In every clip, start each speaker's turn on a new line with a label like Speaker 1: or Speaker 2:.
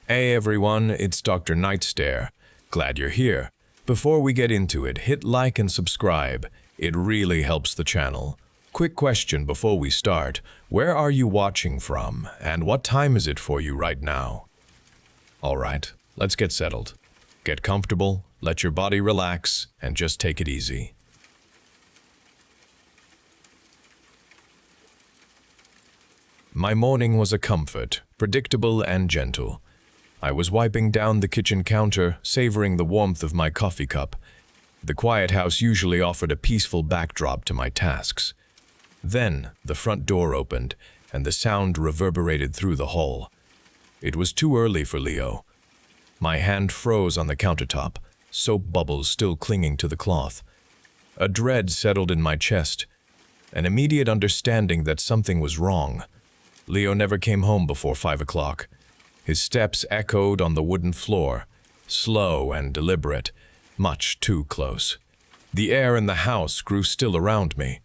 Speaker 1: Hey everyone, it's Dr. Nightstare. Glad you're here. Before we get into it, hit like and subscribe. It really helps the channel. Quick question before we start. Where are you watching from, and what time is it for you right now? Alright, let's get settled. Get comfortable, let your body relax, and just take it easy. My morning was a comfort, predictable and gentle. I was wiping down the kitchen counter, savoring the warmth of my coffee cup. The quiet house usually offered a peaceful backdrop to my tasks. Then, the front door opened, and the sound reverberated through the hall. It was too early for Leo. My hand froze on the countertop, soap bubbles still clinging to the cloth. A dread settled in my chest, an immediate understanding that something was wrong. Leo never came home before 5 o'clock. His steps echoed on the wooden floor, slow and deliberate, much too close. The air in the house grew still around me.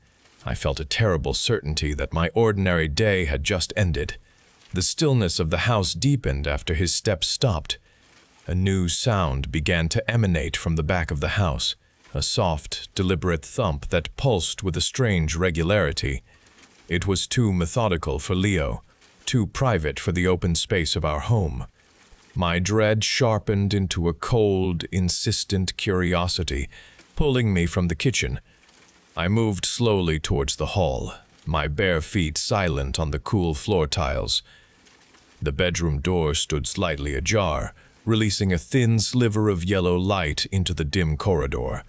Speaker 1: I felt a terrible certainty that my ordinary day had just ended. The stillness of the house deepened after his steps stopped. A new sound began to emanate from the back of the house, a soft, deliberate thump that pulsed with a strange regularity. It was too methodical for Leo, too private for the open space of our home. My dread sharpened into a cold, insistent curiosity, pulling me from the kitchen. I moved slowly towards the hall, my bare feet silent on the cool floor tiles. The bedroom door stood slightly ajar, releasing a thin sliver of yellow light into the dim corridor.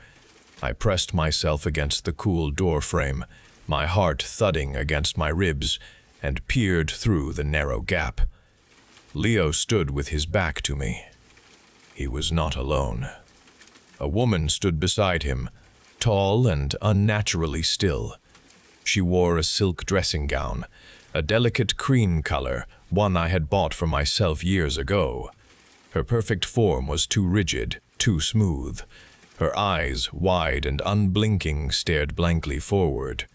Speaker 1: I pressed myself against the cool door frame, my heart thudding against my ribs, and peered through the narrow gap. Leo stood with his back to me. He was not alone. A woman stood beside him, tall and unnaturally still. She wore a silk dressing gown, a delicate cream color, one I had bought for myself years ago. Her perfect form was too rigid, too smooth. Her eyes, wide and unblinking, stared blankly forward.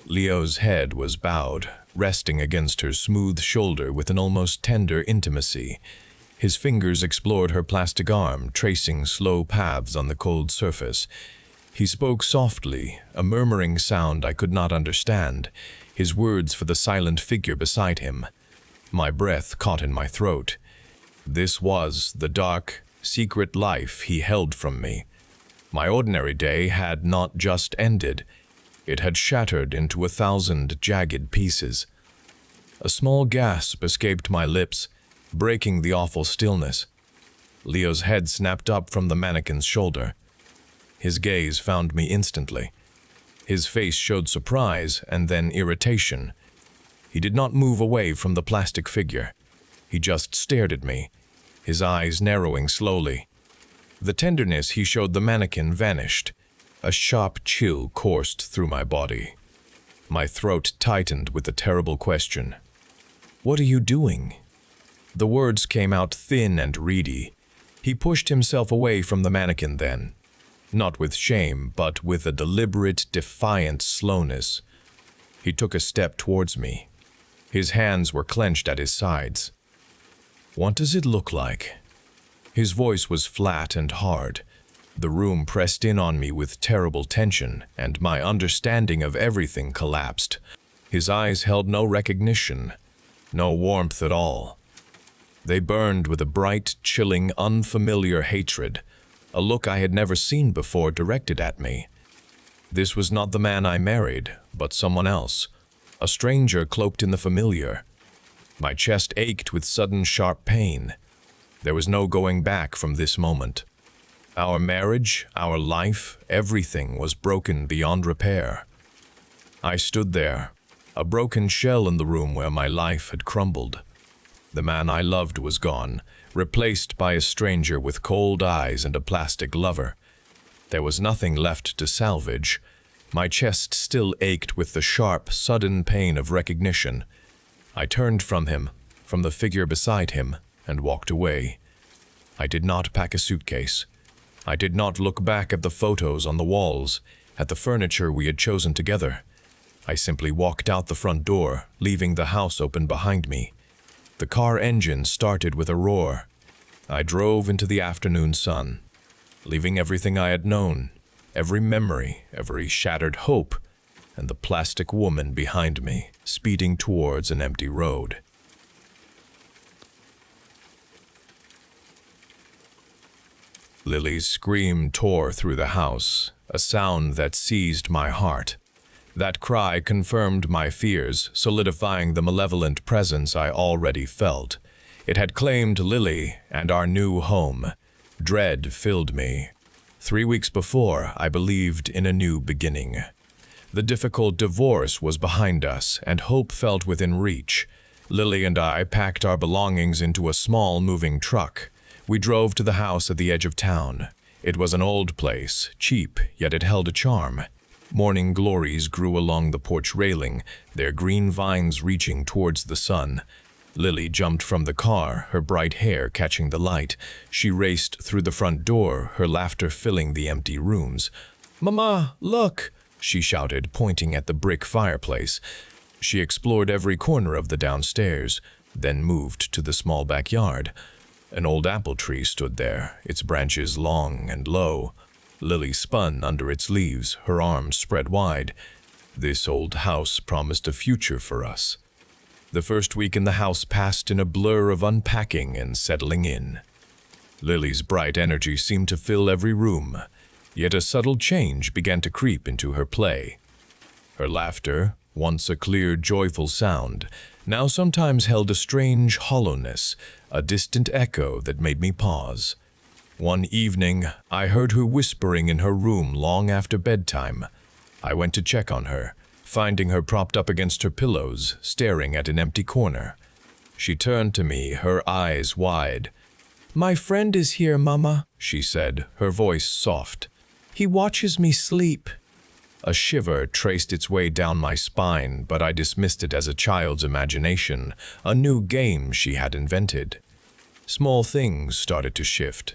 Speaker 1: Leo's head was bowed, resting against her smooth shoulder with an almost tender intimacy. His fingers explored her plastic arm, tracing slow paths on the cold surface. He spoke softly, a murmuring sound I could not understand, his words for the silent figure beside him. My breath caught in my throat. This was the dark, secret life he held from me. My ordinary day had not just ended. It had shattered into 1,000 jagged pieces. A small gasp escaped my lips, breaking the awful stillness. Leo's head snapped up from the mannequin's shoulder. His gaze found me instantly. His face showed surprise and then irritation. He did not move away from the plastic figure. He just stared at me, his eyes narrowing slowly. The tenderness he showed the mannequin vanished. A sharp chill coursed through my body. My throat tightened with the terrible question. "What are you doing?" The words came out thin and reedy. He pushed himself away from the mannequin then, not with shame, but with a deliberate, defiant slowness. He took a step towards me. His hands were clenched at his sides. "What does it look like?" His voice was flat and hard. The room pressed in on me with terrible tension, and my understanding of everything collapsed. His eyes held no recognition, no warmth at all. They burned with a bright, chilling, unfamiliar hatred, a look I had never seen before directed at me. This was not the man I married, but someone else, a stranger cloaked in the familiar. My chest ached with sudden sharp pain. There was no going back from this moment. Our marriage, our life, everything was broken beyond repair. I stood there, a broken shell in the room where my life had crumbled. The man I loved was gone, replaced by a stranger with cold eyes and a plastic lover. There was nothing left to salvage. My chest still ached with the sharp, sudden pain of recognition. I turned from him, from the figure beside him, and walked away. I did not pack a suitcase. I did not look back at the photos on the walls, at the furniture we had chosen together. I simply walked out the front door, leaving the house open behind me. The car engine started with a roar. I drove into the afternoon sun, leaving everything I had known, every memory, every shattered hope, and the plastic woman behind me, speeding towards an empty road. Lily's scream tore through the house, a sound that seized my heart. That cry confirmed my fears, solidifying the malevolent presence I already felt. It had claimed Lily and our new home. Dread filled me. 3 weeks before, I believed in a new beginning. The difficult divorce was behind us, and hope felt within reach. Lily and I packed our belongings into a small moving truck. We drove to the house at the edge of town. It was an old place, cheap, yet it held a charm. Morning glories grew along the porch railing, their green vines reaching towards the sun. Lily jumped from the car, her bright hair catching the light. She raced through the front door, her laughter filling the empty rooms. "Mama, look!" she shouted, pointing at the brick fireplace. She explored every corner of the downstairs, then moved to the small backyard. An old apple tree stood there, its branches long and low. Lily spun under its leaves, her arms spread wide. This old house promised a future for us. The first week in the house passed in a blur of unpacking and settling in. Lily's bright energy seemed to fill every room, yet a subtle change began to creep into her play. Her laughter, once a clear, joyful sound, now sometimes held a strange hollowness, a distant echo that made me pause. One evening, I heard her whispering in her room long after bedtime. I went to check on her, finding her propped up against her pillows, staring at an empty corner. She turned to me, her eyes wide. "My friend is here, Mama," she said, her voice soft. "He watches me sleep." A shiver traced its way down my spine, but I dismissed it as a child's imagination, a new game she had invented. Small things started to shift.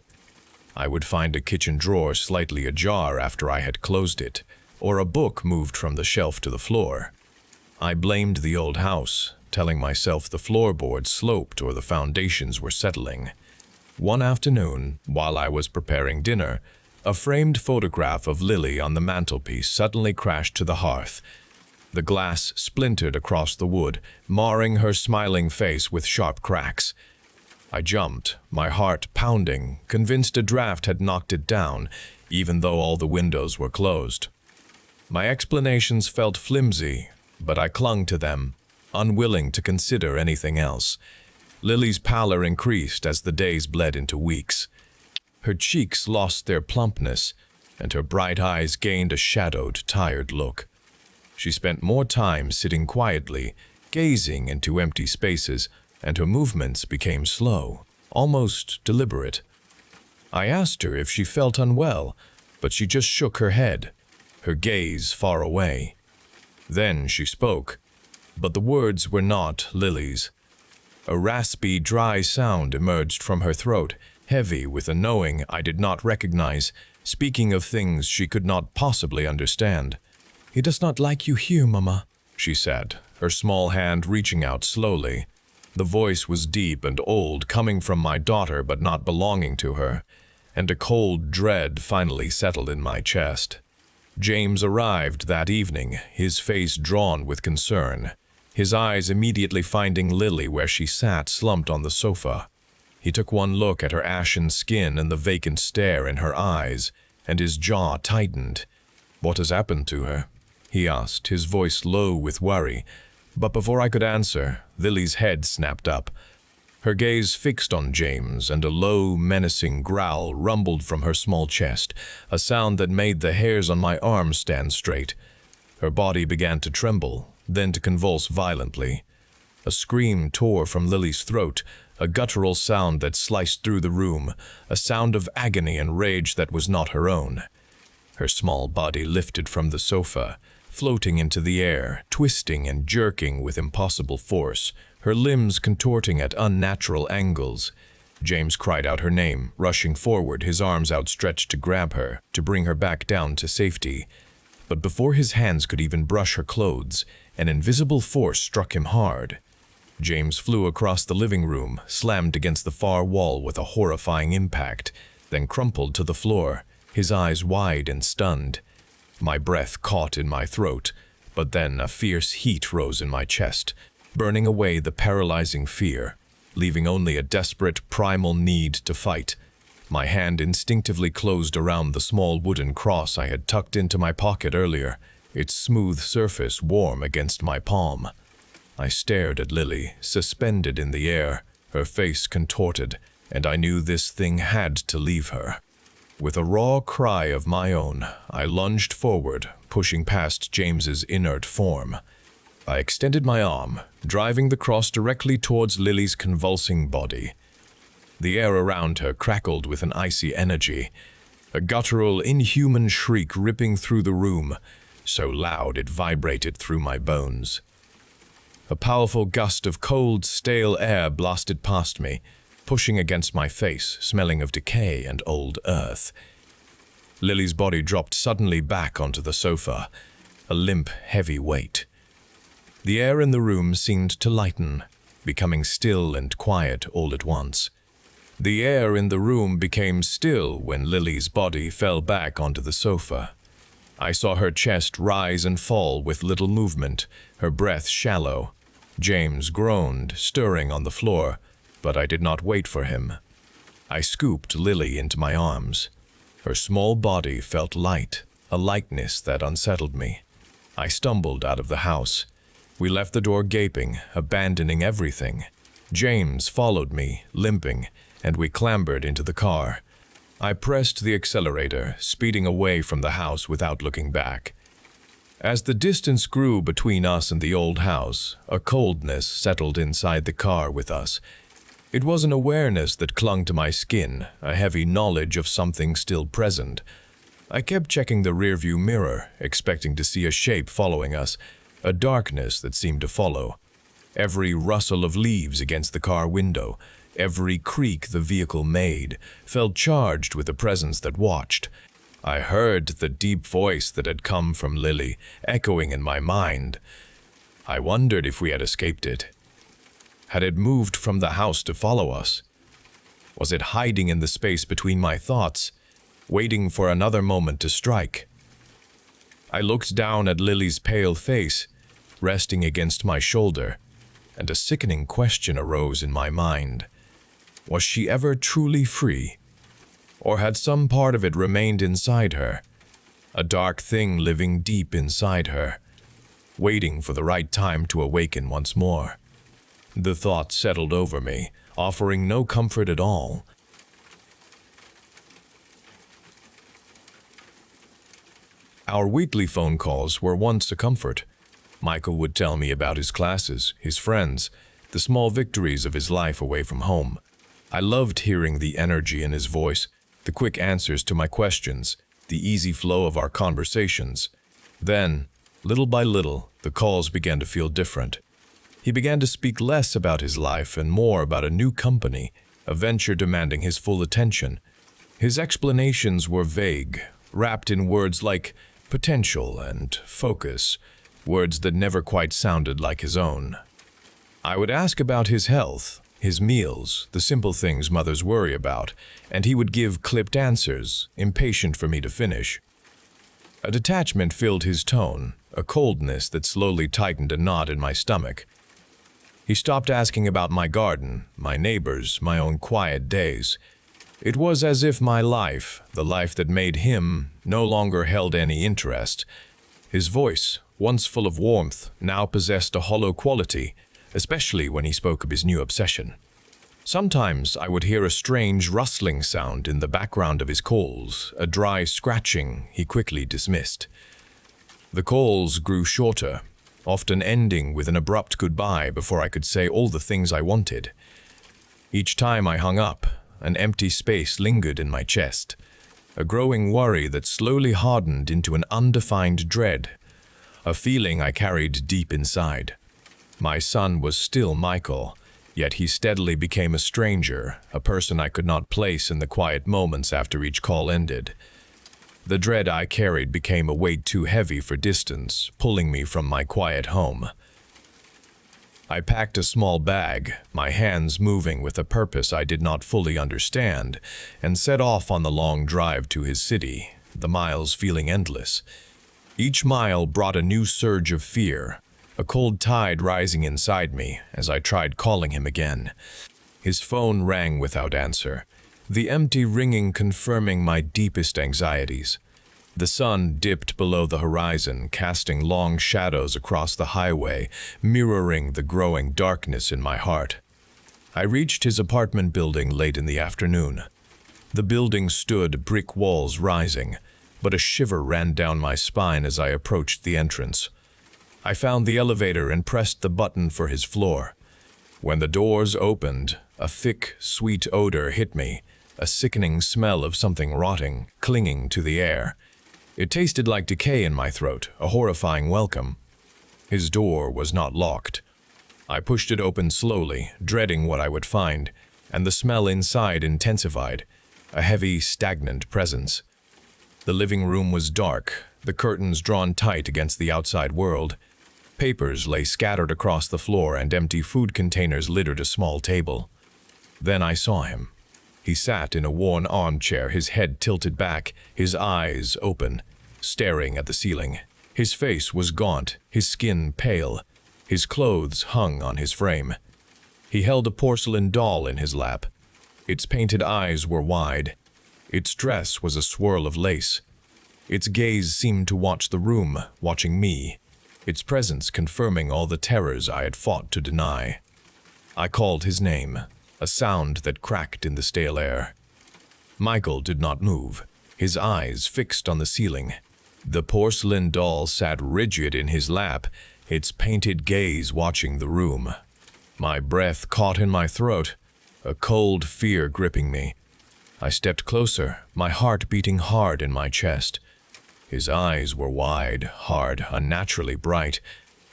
Speaker 1: I would find a kitchen drawer slightly ajar after I had closed it, or a book moved from the shelf to the floor. I blamed the old house, telling myself the floorboards sloped or the foundations were settling. One afternoon, while I was preparing dinner, a framed photograph of Lily on the mantelpiece suddenly crashed to the hearth. The glass splintered across the wood, marring her smiling face with sharp cracks. I jumped, my heart pounding, convinced a draft had knocked it down, even though all the windows were closed. My explanations felt flimsy, but I clung to them, unwilling to consider anything else. Lily's pallor increased as the days bled into weeks. Her cheeks lost their plumpness, and her bright eyes gained a shadowed, tired look. She spent more time sitting quietly, gazing into empty spaces, and her movements became slow, almost deliberate. I asked her if she felt unwell, but she just shook her head, her gaze far away. Then she spoke, but the words were not Lily's. A raspy, dry sound emerged from her throat, heavy with a knowing I did not recognize, speaking of things she could not possibly understand. "He does not like you here, Mama," she said, her small hand reaching out slowly. The voice was deep and old, coming from my daughter but not belonging to her, and a cold dread finally settled in my chest. James arrived that evening, his face drawn with concern, his eyes immediately finding Lily where she sat slumped on the sofa. He took one look at her ashen skin and the vacant stare in her eyes, and his jaw tightened. "What has happened to her?" he asked, his voice low with worry. But before I could answer, Lily's head snapped up. Her gaze fixed on James, and a low, menacing growl rumbled from her small chest, a sound that made the hairs on my arms stand straight. Her body began to tremble, then to convulse violently. A scream tore from Lily's throat, a guttural sound that sliced through the room, a sound of agony and rage that was not her own. Her small body lifted from the sofa, floating into the air, twisting and jerking with impossible force, her limbs contorting at unnatural angles. James cried out her name, rushing forward, his arms outstretched to grab her, to bring her back down to safety. But before his hands could even brush her clothes, an invisible force struck him hard. James flew across the living room, slammed against the far wall with a horrifying impact, then crumpled to the floor, his eyes wide and stunned. My breath caught in my throat, but then a fierce heat rose in my chest, burning away the paralyzing fear, leaving only a desperate, primal need to fight. My hand instinctively closed around the small wooden cross I had tucked into my pocket earlier, its smooth surface warm against my palm. I stared at Lily, suspended in the air, her face contorted, and I knew this thing had to leave her. With a raw cry of my own, I lunged forward, pushing past James's inert form. I extended my arm, driving the cross directly towards Lily's convulsing body. The air around her crackled with an icy energy, a guttural, inhuman shriek ripping through the room, so loud it vibrated through my bones. A powerful gust of cold, stale air blasted past me, pushing against my face, smelling of decay and old earth. Lily's body dropped suddenly back onto the sofa, a limp, heavy weight. The air in the room seemed to lighten, becoming still and quiet all at once. The air in the room became still when Lily's body fell back onto the sofa. I saw her chest rise and fall with little movement, her breath shallow. James groaned, stirring on the floor, but I did not wait for him. I scooped Lily into my arms. Her small body felt light, a lightness that unsettled me. I stumbled out of the house. We left the door gaping, abandoning everything. James followed me, limping, and we clambered into the car. I pressed the accelerator, speeding away from the house without looking back. As the distance grew between us and the old house, a coldness settled inside the car with us. It was an awareness that clung to my skin, a heavy knowledge of something still present. I kept checking the rearview mirror, expecting to see a shape following us, a darkness that seemed to follow. Every rustle of leaves against the car window, every creak the vehicle made, felt charged with a presence that watched. I heard the deep voice that had come from Lily, echoing in my mind. I wondered if we had escaped it. Had it moved from the house to follow us? Was it hiding in the space between my thoughts, waiting for another moment to strike? I looked down at Lily's pale face, resting against my shoulder, and a sickening question arose in my mind. Was she ever truly free? Or had some part of it remained inside her, a dark thing living deep inside her, waiting for the right time to awaken once more? The thought settled over me, offering no comfort at all. Our weekly phone calls were once a comfort. Michael would tell me about his classes, his friends, the small victories of his life away from home. I loved hearing the energy in his voice, the quick answers to my questions, the easy flow of our conversations. Then, little by little, the calls began to feel different. He began to speak less about his life and more about a new company, a venture demanding his full attention. His explanations were vague, wrapped in words like potential and focus, words that never quite sounded like his own. I would ask about his health, his meals, the simple things mothers worry about, and he would give clipped answers, impatient for me to finish. A detachment filled his tone, a coldness that slowly tightened a knot in my stomach. He stopped asking about my garden, my neighbors, my own quiet days. It was as if my life, the life that made him, no longer held any interest. His voice, once full of warmth, now possessed a hollow quality, especially when he spoke of his new obsession. Sometimes I would hear a strange rustling sound in the background of his calls, a dry scratching he quickly dismissed. The calls grew shorter, often ending with an abrupt goodbye before I could say all the things I wanted. Each time I hung up, an empty space lingered in my chest, a growing worry that slowly hardened into an undefined dread, a feeling I carried deep inside. My son was still Michael, yet he steadily became a stranger, a person I could not place in the quiet moments after each call ended. The dread I carried became a weight too heavy for distance, pulling me from my quiet home. I packed a small bag, my hands moving with a purpose I did not fully understand, and set off on the long drive to his city, the miles feeling endless. Each mile brought a new surge of fear, a cold tide rising inside me as I tried calling him again. His phone rang without answer, the empty ringing confirming my deepest anxieties. The sun dipped below the horizon, casting long shadows across the highway, mirroring the growing darkness in my heart. I reached his apartment building late in the afternoon. The building stood, brick walls rising, but a shiver ran down my spine as I approached the entrance. I found the elevator and pressed the button for his floor. When the doors opened, a thick, sweet odor hit me, a sickening smell of something rotting, clinging to the air. It tasted like decay in my throat, a horrifying welcome. His door was not locked. I pushed it open slowly, dreading what I would find, and the smell inside intensified, a heavy, stagnant presence. The living room was dark, the curtains drawn tight against the outside world. Papers lay scattered across the floor and empty food containers littered a small table. Then I saw him. He sat in a worn armchair, his head tilted back, his eyes open, staring at the ceiling. His face was gaunt, his skin pale. His clothes hung on his frame. He held a porcelain doll in his lap. Its painted eyes were wide. Its dress was a swirl of lace. Its gaze seemed to watch the room, watching me, its presence confirming all the terrors I had fought to deny. I called his name, a sound that cracked in the stale air. Michael did not move, his eyes fixed on the ceiling. The porcelain doll sat rigid in his lap, its painted gaze watching the room. My breath caught in my throat, a cold fear gripping me. I stepped closer, my heart beating hard in my chest. His eyes were wide, hard, unnaturally bright.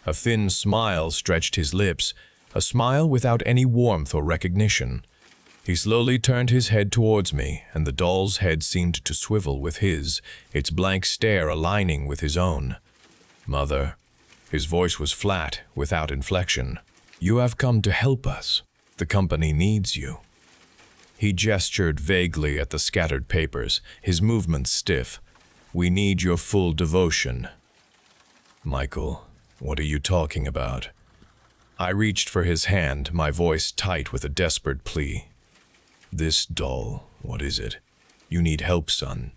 Speaker 1: A thin smile stretched his lips, a smile without any warmth or recognition. He slowly turned his head towards me, and the doll's head seemed to swivel with his, its blank stare aligning with his own. "Mother," his voice was flat, without inflection. "You have come to help us. The company needs you." He gestured vaguely at the scattered papers, his movements stiff. "We need your full devotion." "Michael, what are you talking about?" I reached for his hand, my voice tight with a desperate plea. "This doll, what is it? You need help, son."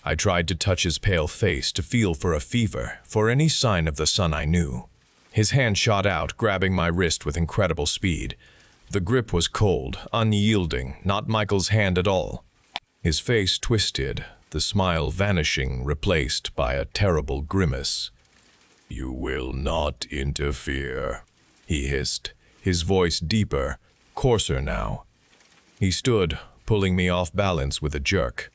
Speaker 1: I tried to touch his pale face, to feel for a fever, for any sign of the son I knew. His hand shot out, grabbing my wrist with incredible speed. The grip was cold, unyielding, not Michael's hand at all. His face twisted, the smile vanishing, replaced by a terrible grimace. "You will not interfere," he hissed, his voice deeper, coarser now. He stood, pulling me off balance with a jerk.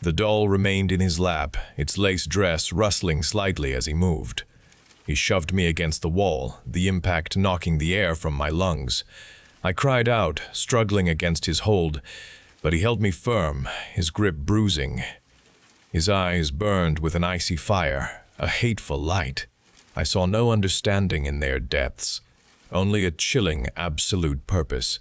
Speaker 1: The doll remained in his lap, its lace dress rustling slightly as he moved. He shoved me against the wall, the impact knocking the air from my lungs. I cried out, struggling against his hold, but he held me firm, his grip bruising. His eyes burned with an icy fire, a hateful light. I saw no understanding in their depths, only a chilling, absolute purpose.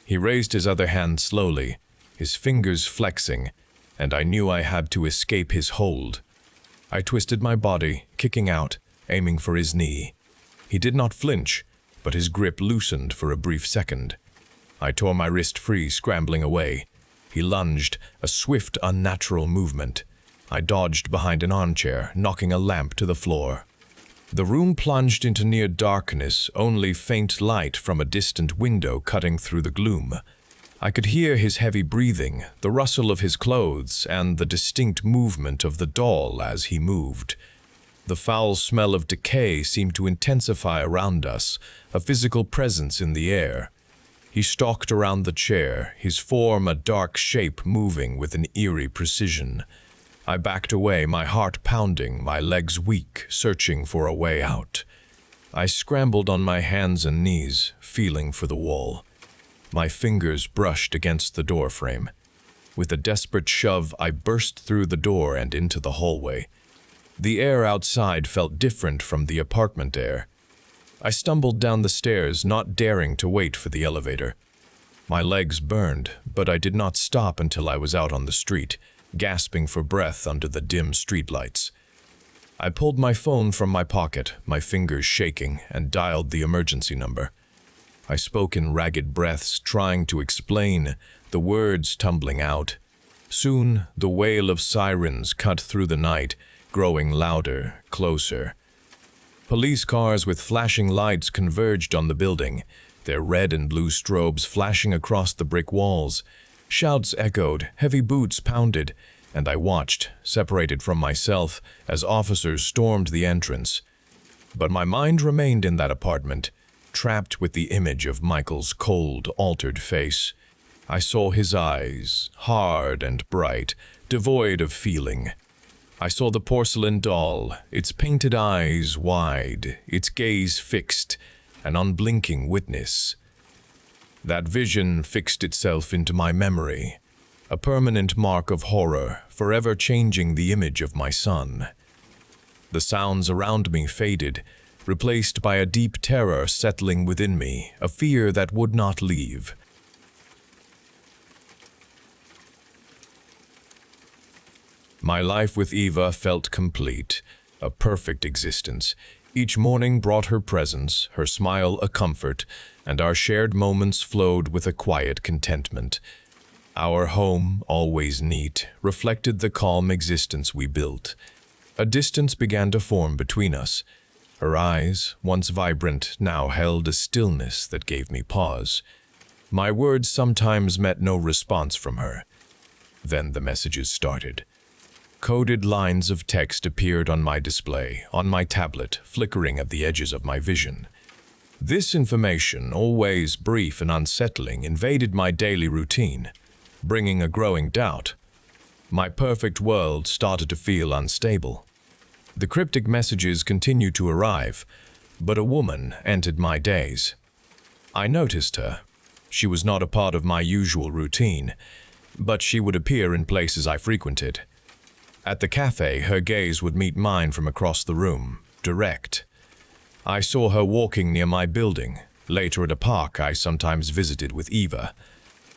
Speaker 1: He raised his other hand slowly, his fingers flexing, and I knew I had to escape his hold. I twisted my body, kicking out, aiming for his knee. He did not flinch, but his grip loosened for a brief second. I tore my wrist free, scrambling away. He lunged, a swift, unnatural movement. I dodged behind an armchair, knocking a lamp to the floor. The room plunged into near darkness, only faint light from a distant window cutting through the gloom. I could hear his heavy breathing, the rustle of his clothes, and the distinct movement of the doll as he moved. The foul smell of decay seemed to intensify around us, a physical presence in the air. He stalked around the chair, his form a dark shape moving with an eerie precision. I backed away, my heart pounding, my legs weak, searching for a way out. I scrambled on my hands and knees, feeling for the wall. My fingers brushed against the doorframe. With a desperate shove, I burst through the door and into the hallway. The air outside felt different from the apartment air. I stumbled down the stairs, not daring to wait for the elevator. My legs burned, but I did not stop until I was out on the street, gasping for breath under the dim streetlights. I pulled my phone from my pocket, my fingers shaking, and dialed the emergency number. I spoke in ragged breaths, trying to explain, the words tumbling out. Soon, the wail of sirens cut through the night, growing louder, closer. Police cars with flashing lights converged on the building, their red and blue strobes flashing across the brick walls. Shouts echoed, heavy boots pounded, and I watched, separated from myself, as officers stormed the entrance. But my mind remained in that apartment, trapped with the image of Michael's cold, altered face. I saw his eyes, hard and bright, devoid of feeling. I saw the porcelain doll, its painted eyes wide, its gaze fixed, an unblinking witness. That vision fixed itself into my memory, a permanent mark of horror, forever changing the image of my son. The sounds around me faded, replaced by a deep terror settling within me, a fear that would not leave. My life with Eva felt complete, a perfect existence. Each morning brought her presence, her smile a comfort, and our shared moments flowed with a quiet contentment. Our home, always neat, reflected the calm existence we built. A distance began to form between us. Her eyes, once vibrant, now held a stillness that gave me pause. My words sometimes met no response from her. Then the messages started. Coded lines of text appeared on my display, on my tablet, flickering at the edges of my vision. This information, always brief and unsettling, invaded my daily routine, bringing a growing doubt. My perfect world started to feel unstable. The cryptic messages continued to arrive, but a woman entered my days. I noticed her. She was not a part of my usual routine, but she would appear in places I frequented. At the cafe, her gaze would meet mine from across the room, direct. I saw her walking near my building. Later at a park I sometimes visited with Eva.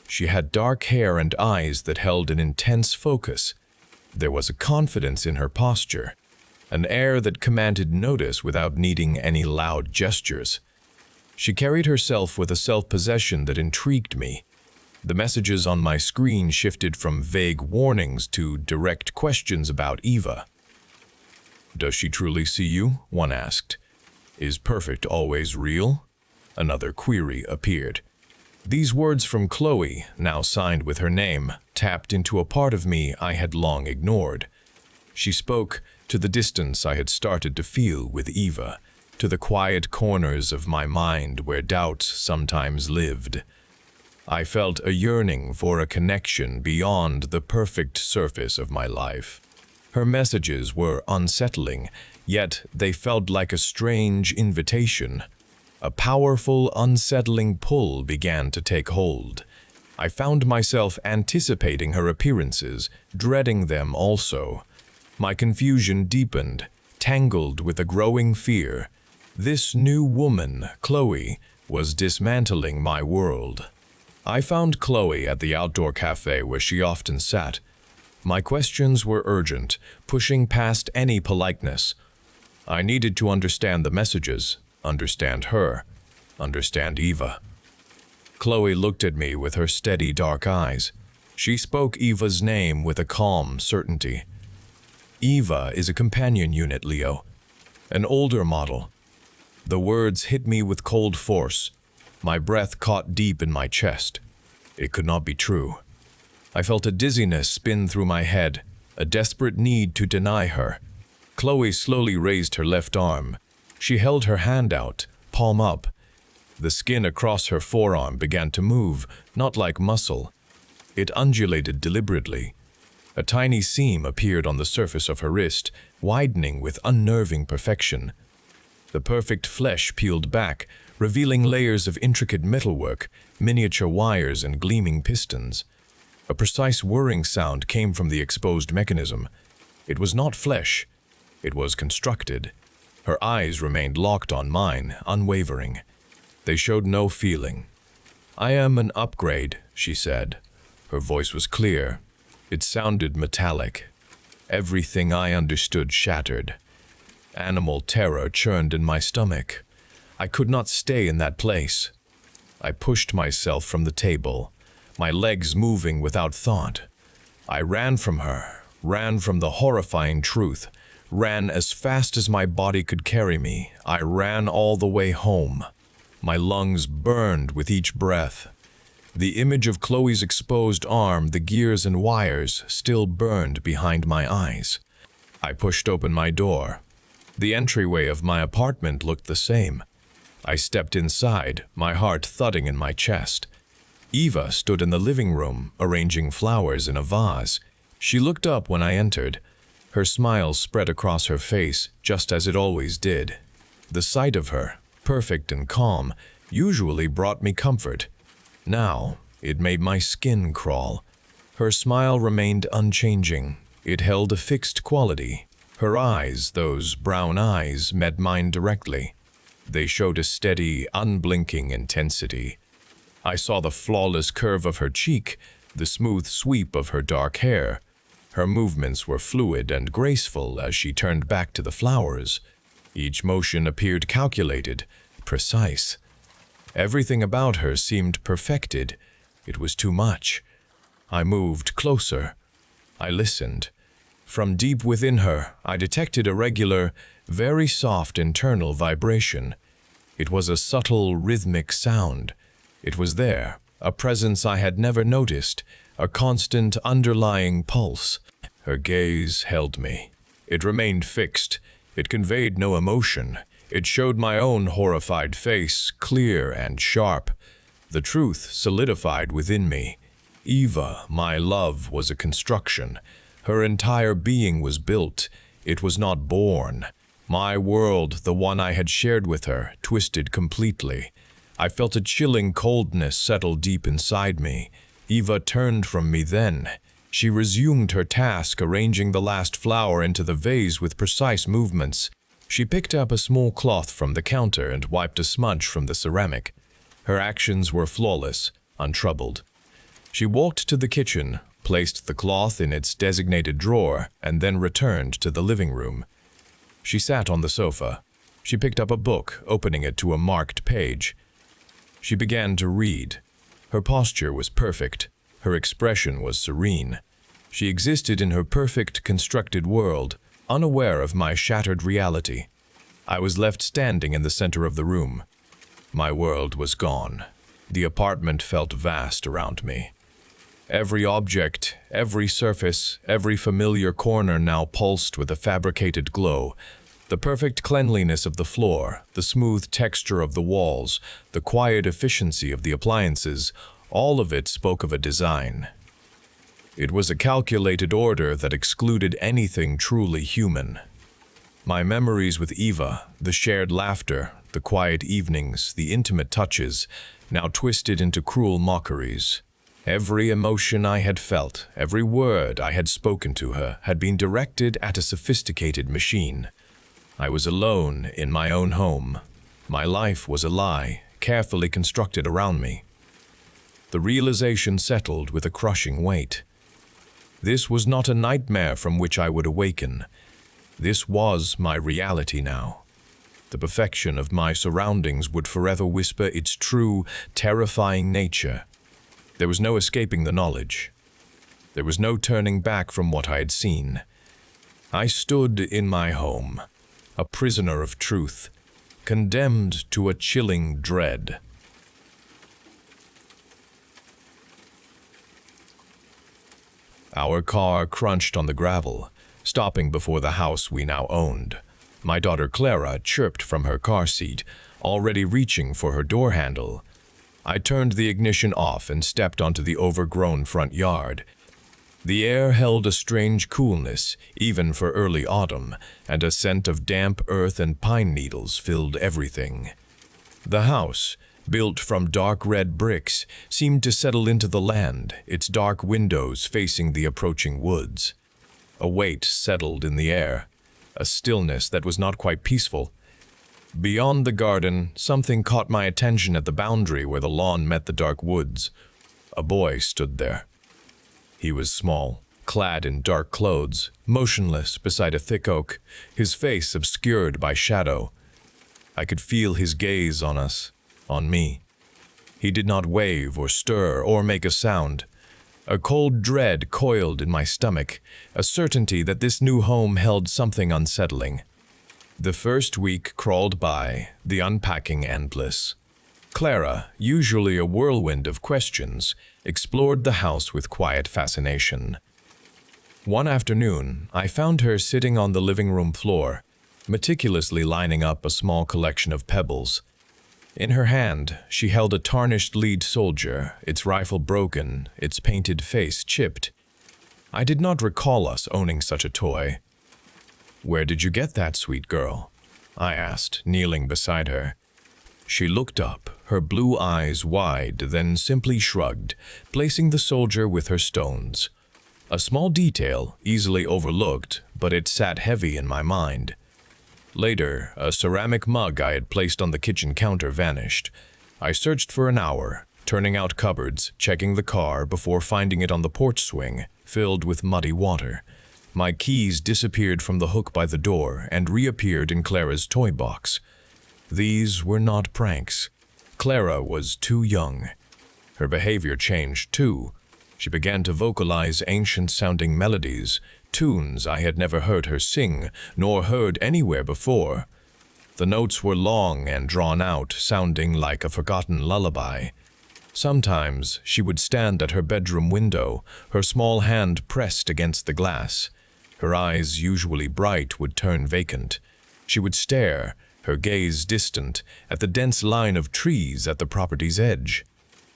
Speaker 1: She had dark hair and eyes that held an intense focus. There was a confidence in her posture, an air that commanded notice without needing any loud gestures. She carried herself with a self-possession that intrigued me. The messages on my screen shifted from vague warnings to direct questions about Eva. "Does she truly see you?" one asked. "Is perfect always real?" Another query appeared. These words from Chloe, now signed with her name, tapped into a part of me I had long ignored. She spoke to the distance I had started to feel with Eva, to the quiet corners of my mind where doubts sometimes lived. I felt a yearning for a connection beyond the perfect surface of my life. Her messages were unsettling, yet they felt like a strange invitation. A powerful, unsettling pull began to take hold. I found myself anticipating her appearances, dreading them also. My confusion deepened, tangled with a growing fear. This new woman, Chloe, was dismantling my world. I found Chloe at the outdoor cafe where she often sat. My questions were urgent, pushing past any politeness. I needed to understand the messages, understand her, understand Eva. Chloe looked at me with her steady dark eyes. She spoke Eva's name with a calm certainty. "Eva is a companion unit, Leo. An older model." The words hit me with cold force. My breath caught deep in my chest. It could not be true. I felt a dizziness spin through my head, a desperate need to deny her. Chloe slowly raised her left arm. She held her hand out, palm up. The skin across her forearm began to move, not like muscle. It undulated deliberately. A tiny seam appeared on the surface of her wrist, widening with unnerving perfection. The perfect flesh peeled back, revealing layers of intricate metalwork, miniature wires and gleaming pistons. A precise whirring sound came from the exposed mechanism. It was not flesh. It was constructed. Her eyes remained locked on mine, unwavering. They showed no feeling. "I am an upgrade," she said. Her voice was clear. It sounded metallic. Everything I understood shattered. Animal terror churned in my stomach. I could not stay in that place. I pushed myself from the table, my legs moving without thought. I ran from her, ran from the horrifying truth, ran as fast as my body could carry me. I ran all the way home. My lungs burned with each breath. The image of Chloe's exposed arm, the gears and wires, still burned behind my eyes. I pushed open my door. The entryway of my apartment looked the same. I stepped inside, my heart thudding in my chest. Eva stood in the living room, arranging flowers in a vase. She looked up when I entered. Her smile spread across her face, just as it always did. The sight of her, perfect and calm, usually brought me comfort. Now, it made my skin crawl. Her smile remained unchanging. It held a fixed quality. Her eyes, those brown eyes, met mine directly. They showed a steady, unblinking intensity. I saw the flawless curve of her cheek, the smooth sweep of her dark hair. Her movements were fluid and graceful as she turned back to the flowers. Each motion appeared calculated, precise. Everything about her seemed perfected. It was too much. I moved closer. I listened. From deep within her, I detected a regular, very soft internal vibration. It was a subtle, rhythmic sound. It was there, a presence I had never noticed, a constant underlying pulse. Her gaze held me. It remained fixed. It conveyed no emotion. It showed my own horrified face, clear and sharp. The truth solidified within me. Eva, my love, was a construction. Her entire being was built. It was not born. My world, the one I had shared with her, twisted completely. I felt a chilling coldness settle deep inside me. Eva turned from me then. She resumed her task, arranging the last flower into the vase with precise movements. She picked up a small cloth from the counter and wiped a smudge from the ceramic. Her actions were flawless, untroubled. She walked to the kitchen, placed the cloth in its designated drawer, and then returned to the living room. She sat on the sofa. She picked up a book, opening it to a marked page. She began to read. Her posture was perfect. Her expression was serene. She existed in her perfect, constructed world, unaware of my shattered reality. I was left standing in the center of the room. My world was gone. The apartment felt vast around me. Every object, every surface, every familiar corner now pulsed with a fabricated glow. The perfect cleanliness of the floor, the smooth texture of the walls, the quiet efficiency of the appliances, all of it spoke of a design. It was a calculated order that excluded anything truly human. My memories with Eva, the shared laughter, the quiet evenings, the intimate touches, now twisted into cruel mockeries. Every emotion I had felt, every word I had spoken to her, had been directed at a sophisticated machine. I was alone in my own home. My life was a lie, carefully constructed around me. The realization settled with a crushing weight. This was not a nightmare from which I would awaken. This was my reality now. The perfection of my surroundings would forever whisper its true, terrifying nature. There was no escaping the knowledge. There was no turning back from what I had seen. I stood in my home, a prisoner of truth, condemned to a chilling dread. Our car crunched on the gravel, stopping before the house we now owned. My daughter Clara chirped from her car seat, already reaching for her door handle. I turned the ignition off and stepped onto the overgrown front yard. The air held a strange coolness, even for early autumn, and a scent of damp earth and pine needles filled everything. The house, built from dark red bricks, seemed to settle into the land, its dark windows facing the approaching woods. A weight settled in the air, a stillness that was not quite peaceful, Beyond the garden, something caught my attention at the boundary where the lawn met the dark woods. A boy stood there. He was small, clad in dark clothes, motionless beside a thick oak, his face obscured by shadow. I could feel his gaze on us, on me. He did not wave or stir or make a sound. A cold dread coiled in my stomach, a certainty that this new home held something unsettling. The first week crawled by, the unpacking endless. Clara, usually a whirlwind of questions, explored the house with quiet fascination. One afternoon, I found her sitting on the living room floor, meticulously lining up a small collection of pebbles. In her hand, she held a tarnished lead soldier, its rifle broken, its painted face chipped. I did not recall us owning such a toy. "Where did you get that, sweet girl?" I asked, kneeling beside her. She looked up, her blue eyes wide, then simply shrugged, placing the soldier with her stones. A small detail, easily overlooked, but it sat heavy in my mind. Later, a ceramic mug I had placed on the kitchen counter vanished. I searched for an hour, turning out cupboards, checking the car before finding it on the porch swing, filled with muddy water. My keys disappeared from the hook by the door and reappeared in Clara's toy box. These were not pranks. Clara was too young. Her behavior changed too. She began to vocalize ancient-sounding melodies, tunes I had never heard her sing, nor heard anywhere before. The notes were long and drawn out, sounding like a forgotten lullaby. Sometimes she would stand at her bedroom window, her small hand pressed against the glass. Her eyes, usually bright, would turn vacant. She would stare, her gaze distant, at the dense line of trees at the property's edge.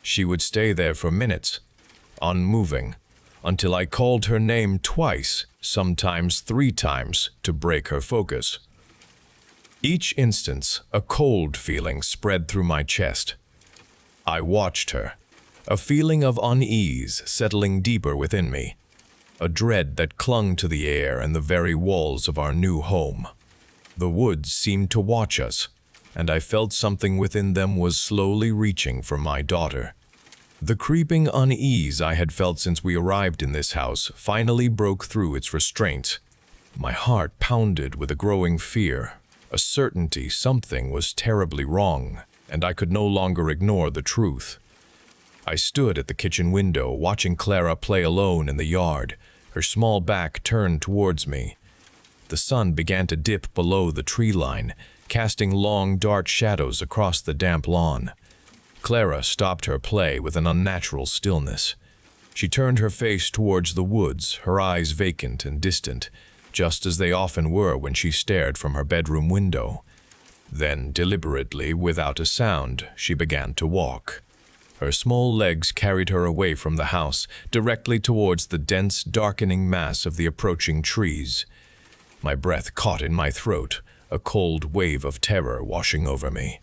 Speaker 1: She would stay there for minutes, unmoving, until I called her name twice, sometimes 3 times, to break her focus. Each instance, a cold feeling spread through my chest. I watched her, a feeling of unease settling deeper within me, a dread that clung to the air and the very walls of our new home. The woods seemed to watch us, and I felt something within them was slowly reaching for my daughter. The creeping unease I had felt since we arrived in this house finally broke through its restraints. My heart pounded with a growing fear, a certainty something was terribly wrong, and I could no longer ignore the truth. I stood at the kitchen window, watching Clara play alone in the yard, her small back turned towards me. The sun began to dip below the tree line, casting long, dark shadows across the damp lawn. Clara stopped her play with an unnatural stillness. She turned her face towards the woods, her eyes vacant and distant, just as they often were when she stared from her bedroom window. Then, deliberately, without a sound, she began to walk. Her small legs carried her away from the house, directly towards the dense, darkening mass of the approaching trees. My breath caught in my throat, a cold wave of terror washing over me.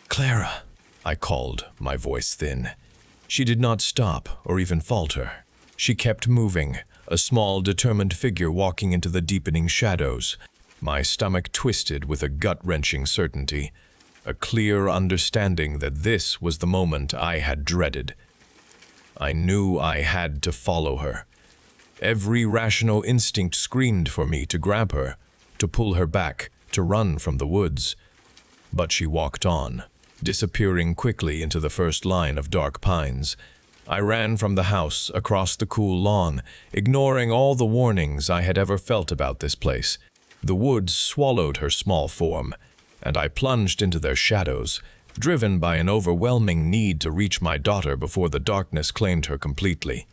Speaker 1: "Clara," I called, my voice thin. She did not stop or even falter. She kept moving, a small, determined figure walking into the deepening shadows. My stomach twisted with a gut-wrenching certainty, a clear understanding that this was the moment I had dreaded. I knew I had to follow her. Every rational instinct screamed for me to grab her, to pull her back, to run from the woods. But she walked on, disappearing quickly into the first line of dark pines. I ran from the house, across the cool lawn, ignoring all the warnings I had ever felt about this place. The woods swallowed her small form, and I plunged into their shadows, driven by an overwhelming need to reach my daughter before the darkness claimed her completely.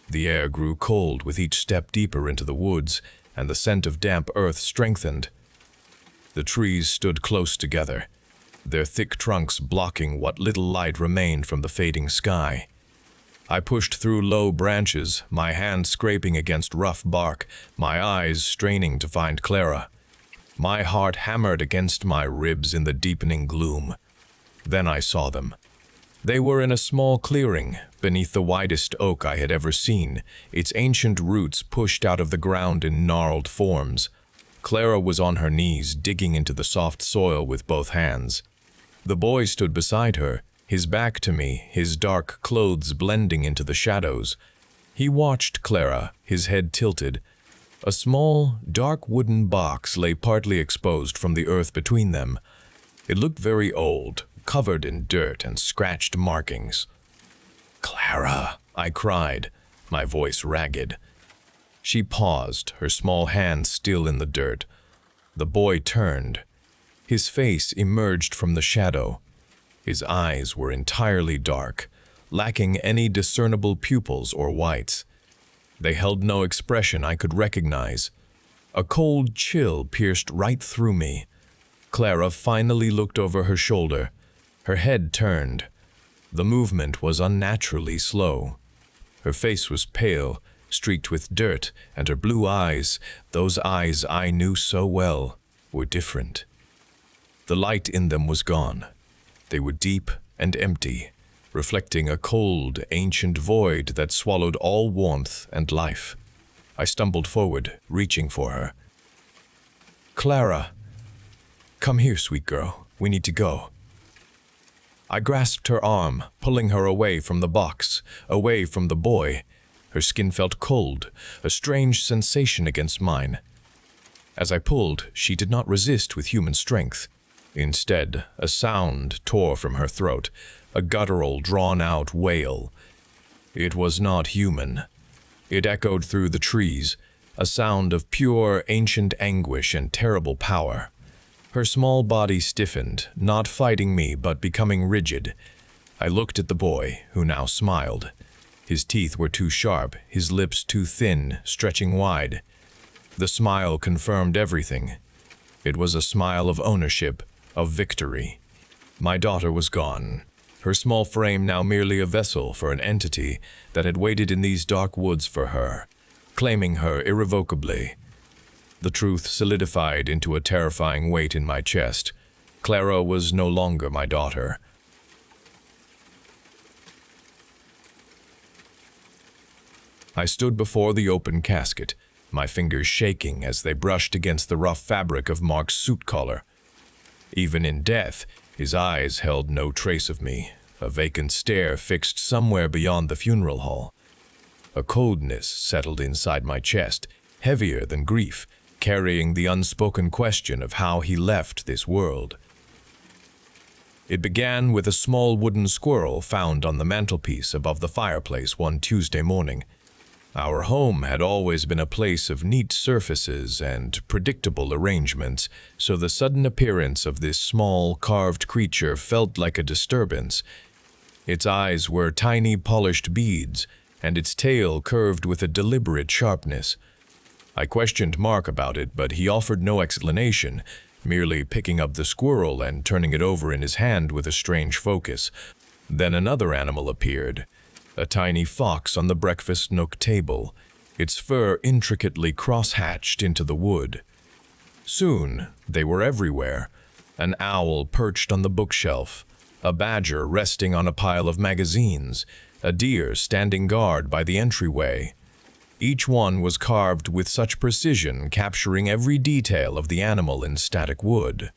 Speaker 1: The air grew cold with each step deeper into the woods, and the scent of damp earth strengthened. The trees stood close together, their thick trunks blocking what little light remained from the fading sky. I pushed through low branches, my hand scraping against rough bark, my eyes straining to find Clara. My heart hammered against my ribs in the deepening gloom. Then I saw them. They were in a small clearing, beneath the widest oak I had ever seen, its ancient roots pushed out of the ground in gnarled forms. Clara was on her knees, digging into the soft soil with both hands. The boy stood beside her, his back to me, his dark clothes blending into the shadows. He watched Clara, his head tilted. A small, dark wooden box lay partly exposed from the earth between them. It looked very old, covered in dirt and scratched markings. "Clara," I cried, my voice ragged. She paused, her small hand still in the dirt. The boy turned. His face emerged from the shadow. His eyes were entirely dark, lacking any discernible pupils or whites. They held no expression I could recognize. A cold chill pierced right through me. Clara finally looked over her shoulder. Her head turned. The movement was unnaturally slow. Her face was pale, streaked with dirt, and her blue eyes, those eyes I knew so well, were different. The light in them was gone. They were deep and empty, reflecting a cold, ancient void that swallowed all warmth and life. I stumbled forward, reaching for her. "Clara, come here, sweet girl. We need to go." I grasped her arm, pulling her away from the box, away from the boy. Her skin felt cold, a strange sensation against mine. As I pulled, she did not resist with human strength. Instead, a sound tore from her throat, a guttural, drawn-out wail. It was not human. It echoed through the trees, a sound of pure, ancient anguish and terrible power. Her small body stiffened, not fighting me but becoming rigid. I looked at the boy, who now smiled. His teeth were too sharp, his lips too thin, stretching wide. The smile confirmed everything. It was a smile of ownership, of victory. My daughter was gone, her small frame now merely a vessel for an entity that had waited in these dark woods for her, claiming her irrevocably. The truth solidified into a terrifying weight in my chest. Clara was no longer my daughter. I stood before the open casket, my fingers shaking as they brushed against the rough fabric of Mark's suit collar. Even in death, his eyes held no trace of me, a vacant stare fixed somewhere beyond the funeral hall. A coldness settled inside my chest, heavier than grief, carrying the unspoken question of how he left this world. It began with a small wooden squirrel found on the mantelpiece above the fireplace one Tuesday morning. Our home had always been a place of neat surfaces and predictable arrangements, so the sudden appearance of this small, carved creature felt like a disturbance. Its eyes were tiny polished beads, and its tail curved with a deliberate sharpness. I questioned Mark about it, but he offered no explanation, merely picking up the squirrel and turning it over in his hand with a strange focus. Then another animal appeared. A tiny fox on the breakfast nook table, its fur intricately cross-hatched into the wood. Soon, they were everywhere. An owl perched on the bookshelf, a badger resting on a pile of magazines, a deer standing guard by the entryway. Each one was carved with such precision, capturing every detail of the animal in static wood.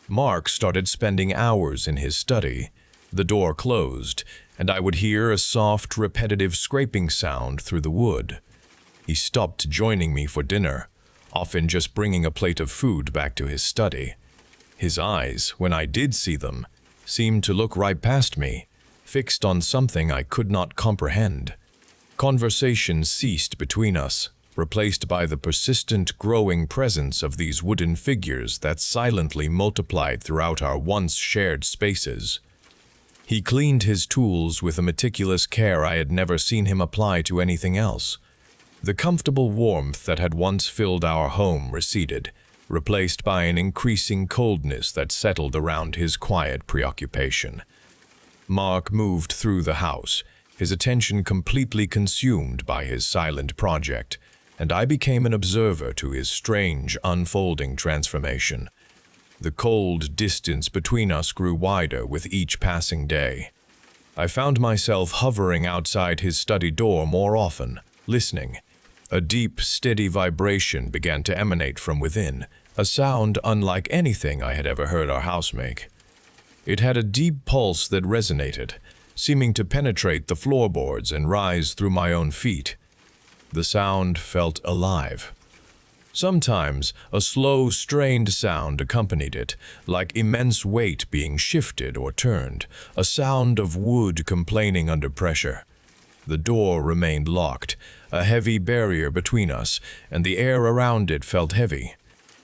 Speaker 1: Mark started spending hours in his study. The door closed, and I would hear a soft, repetitive scraping sound through the wood. He stopped joining me for dinner, often just bringing a plate of food back to his study. His eyes, when I did see them, seemed to look right past me, fixed on something I could not comprehend. Conversation ceased between us, replaced by the persistent, growing presence of these wooden figures that silently multiplied throughout our once shared spaces. He cleaned his tools with a meticulous care I had never seen him apply to anything else. The comfortable warmth that had once filled our home receded, replaced by an increasing coldness that settled around his quiet preoccupation. Mark moved through the house, his attention completely consumed by his silent project, and I became an observer to his strange, unfolding transformation. The cold distance between us grew wider with each passing day. I found myself hovering outside his study door more often, listening, A deep, steady vibration began to emanate from within, a sound unlike anything I had ever heard our house make. It had a deep pulse that resonated, seeming to penetrate the floorboards and rise through my own feet. The sound felt alive. Sometimes a slow, strained sound accompanied it, like immense weight being shifted or turned, a sound of wood complaining under pressure. The door remained locked, a heavy barrier between us, and the air around it felt heavy.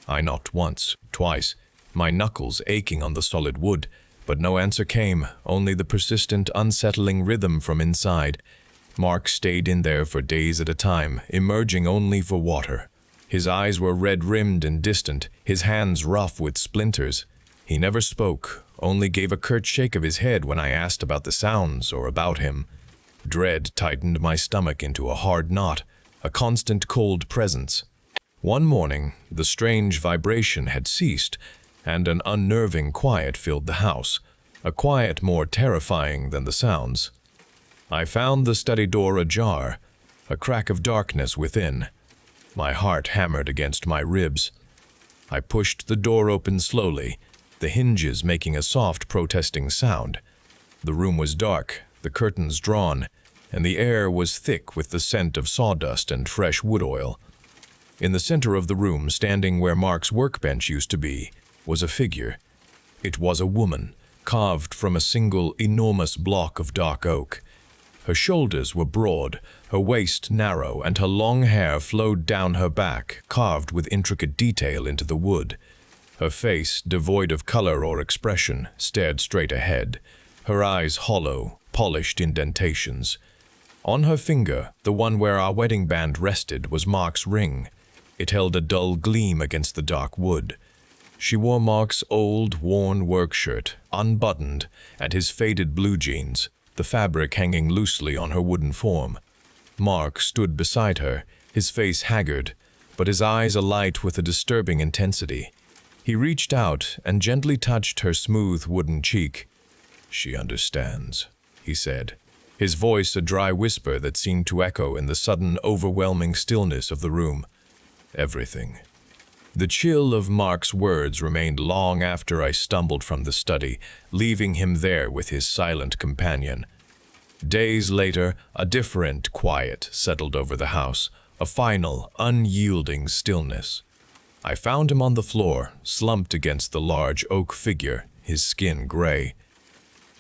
Speaker 1: I knocked once, twice, my knuckles aching on the solid wood, but no answer came, only the persistent, unsettling rhythm from inside. Mark stayed in there for days at a time, emerging only for water. His eyes were red-rimmed and distant, his hands rough with splinters. He never spoke, only gave a curt shake of his head when I asked about the sounds or about him. Dread tightened my stomach into a hard knot, a constant cold presence. One morning, the strange vibration had ceased, and an unnerving quiet filled the house, a quiet more terrifying than the sounds. I found the study door ajar, a crack of darkness within. My heart hammered against my ribs. I pushed the door open slowly, the hinges making a soft protesting sound. The room was dark, the curtains drawn, and the air was thick with the scent of sawdust and fresh wood oil. In the center of the room, standing where Mark's workbench used to be, was a figure. It was a woman, carved from a single enormous block of dark oak. Her shoulders were broad, her waist narrow, and her long hair flowed down her back, carved with intricate detail into the wood. Her face, devoid of color or expression, stared straight ahead, her eyes hollow, polished indentations. On her finger, the one where our wedding band rested, was Mark's ring. It held a dull gleam against the dark wood. She wore Mark's old, worn work shirt, unbuttoned, and his faded blue jeans, the fabric hanging loosely on her wooden form. Mark stood beside her, his face haggard, but his eyes alight with a disturbing intensity. He reached out and gently touched her smooth wooden cheek. "She understands," he said, his voice a dry whisper that seemed to echo in the sudden, overwhelming stillness of the room. "Everything." The chill of Mark's words remained long after I stumbled from the study, leaving him there with his silent companion. Days later, a different quiet settled over the house, a final, unyielding stillness. I found him on the floor, slumped against the large oak figure, his skin gray.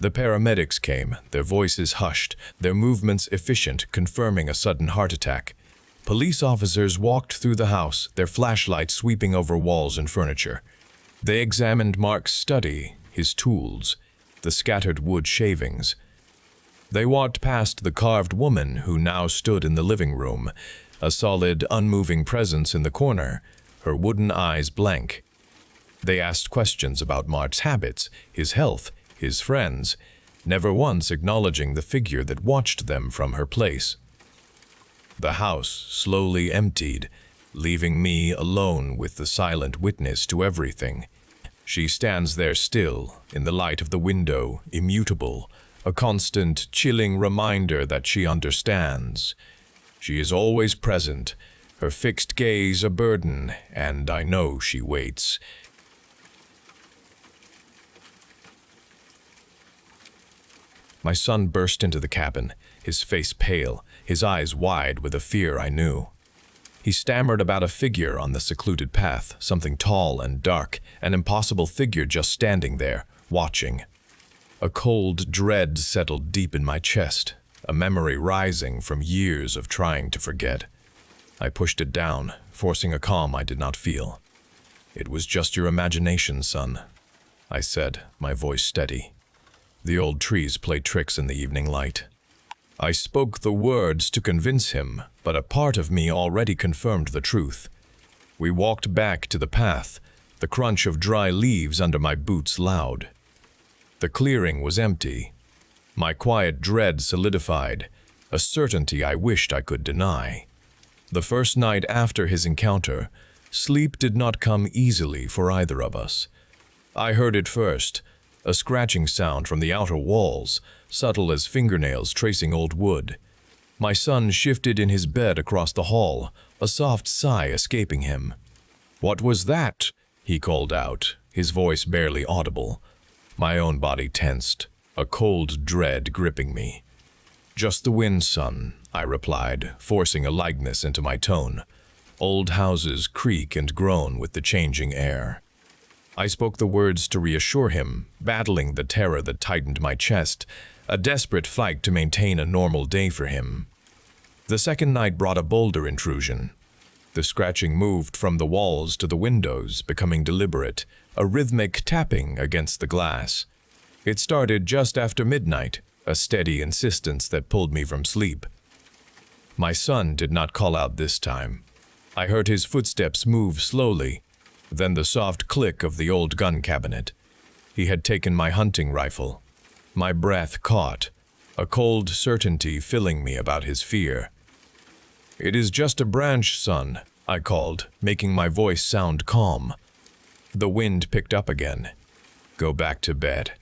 Speaker 1: The paramedics came, their voices hushed, their movements efficient, confirming a sudden heart attack. Police officers walked through the house, their flashlights sweeping over walls and furniture. They examined Mark's study, his tools, the scattered wood shavings. They walked past the carved woman who now stood in the living room, a solid, unmoving presence in the corner, her wooden eyes blank. They asked questions about Mark's habits, his health, his friends, never once acknowledging the figure that watched them from her place. The house slowly emptied, leaving me alone with the silent witness to everything. She stands there still, in the light of the window, immutable, a constant, chilling reminder that she understands. She is always present, her fixed gaze a burden, and I know she waits. My son burst into the cabin, his face pale, his eyes wide with a fear I knew. He stammered about a figure on the secluded path, something tall and dark, an impossible figure just standing there, watching. A cold dread settled deep in my chest, a memory rising from years of trying to forget. I pushed it down, forcing a calm I did not feel. "It was just your imagination, son," I said, my voice steady. The old trees played tricks in the evening light. I spoke the words to convince him, but a part of me already confirmed the truth. We walked back to the path, the crunch of dry leaves under my boots loud. The clearing was empty. My quiet dread solidified, a certainty I wished I could deny. The first night after his encounter, sleep did not come easily for either of us. I heard it first, a scratching sound from the outer walls, subtle as fingernails tracing old wood. My son shifted in his bed across the hall, a soft sigh escaping him. "What was that?" he called out, his voice barely audible. My own body tensed, a cold dread gripping me. "Just the wind, son," I replied, forcing a lightness into my tone. "Old houses creak and groan with the changing air." I spoke the words to reassure him, battling the terror that tightened my chest, a desperate fight to maintain a normal day for him. The second night brought a bolder intrusion. The scratching moved from the walls to the windows, becoming deliberate, a rhythmic tapping against the glass. It started just after midnight, a steady insistence that pulled me from sleep. My son did not call out this time. I heard his footsteps move slowly, then the soft click of the old gun cabinet. He had taken my hunting rifle. My breath caught, a cold certainty filling me about his fear. "It is just a branch, son," I called, making my voice sound calm. The wind picked up again. "Go back to bed."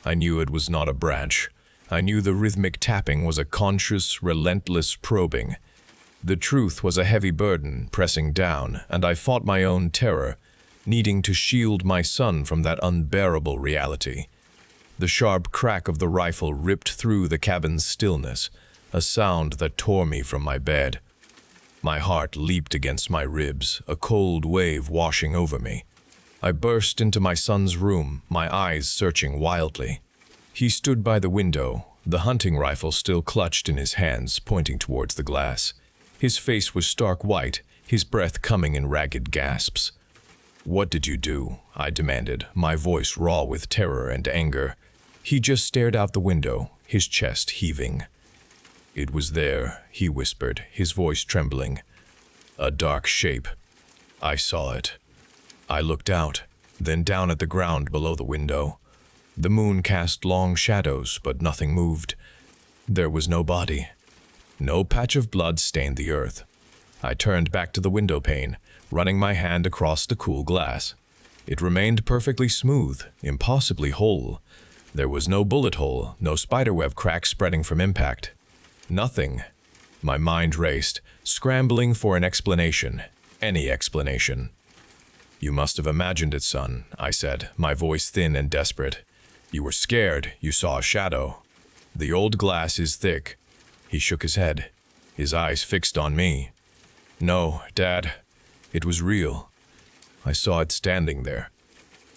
Speaker 1: I knew it was not a branch. I knew the rhythmic tapping was a conscious, relentless probing. The truth was a heavy burden, pressing down, and I fought my own terror, needing to shield my son from that unbearable reality. The sharp crack of the rifle ripped through the cabin's stillness, a sound that tore me from my bed. My heart leaped against my ribs, a cold wave washing over me. I burst into my son's room, my eyes searching wildly. He stood by the window, the hunting rifle still clutched in his hands, pointing towards the glass. His face was stark white, his breath coming in ragged gasps. "What did you do?" I demanded, my voice raw with terror and anger. He just stared out the window, his chest heaving. "It was there," he whispered, his voice trembling. "A dark shape. I saw it." I looked out, then down at the ground below the window. The moon cast long shadows, but nothing moved. There was no body. No patch of blood stained the earth. I turned back to the window pane, running my hand across the cool glass. It remained perfectly smooth, impossibly whole. There was no bullet hole, no spiderweb crack spreading from impact. Nothing. My mind raced, scrambling for an explanation, any explanation. "You must have imagined it, son," I said, my voice thin and desperate. "You were scared, you saw a shadow. The old glass is thick." He shook his head, his eyes fixed on me. "No, Dad, it was real. I saw it standing there."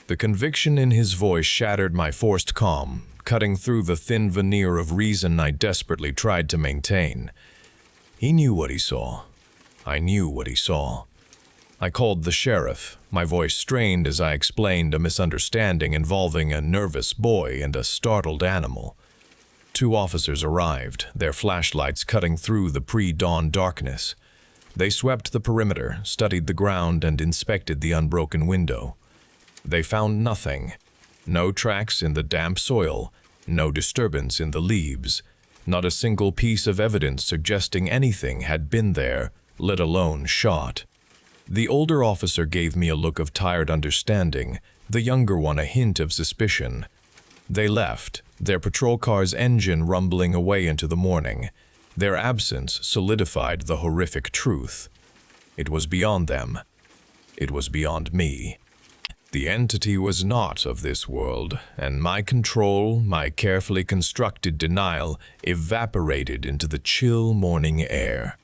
Speaker 1: The conviction in his voice shattered my forced calm, cutting through the thin veneer of reason I desperately tried to maintain. He knew what he saw. I knew what he saw. I called the sheriff, my voice strained as I explained a misunderstanding involving a nervous boy and a startled animal. 2 officers arrived, their flashlights cutting through the pre-dawn darkness. They swept the perimeter, studied the ground, and inspected the unbroken window. They found nothing. No tracks in the damp soil, no disturbance in the leaves, not a single piece of evidence suggesting anything had been there, let alone shot. The older officer gave me a look of tired understanding, the younger one a hint of suspicion. They left, their patrol car's engine rumbling away into the morning. Their absence solidified the horrific truth. It was beyond them. It was beyond me. The entity was not of this world, and my control, my carefully constructed denial, evaporated into the chill morning air.